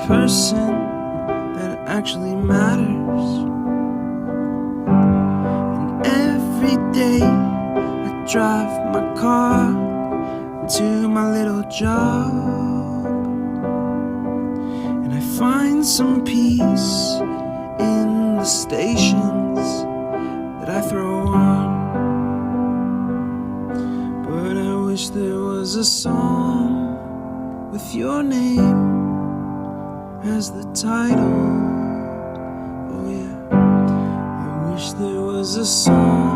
person that actually matters. And every day I drive my car to my little job, and I find some peace in the stations that I throw on. But I wish there was a song with your name as the title. Oh yeah, I wish there was a song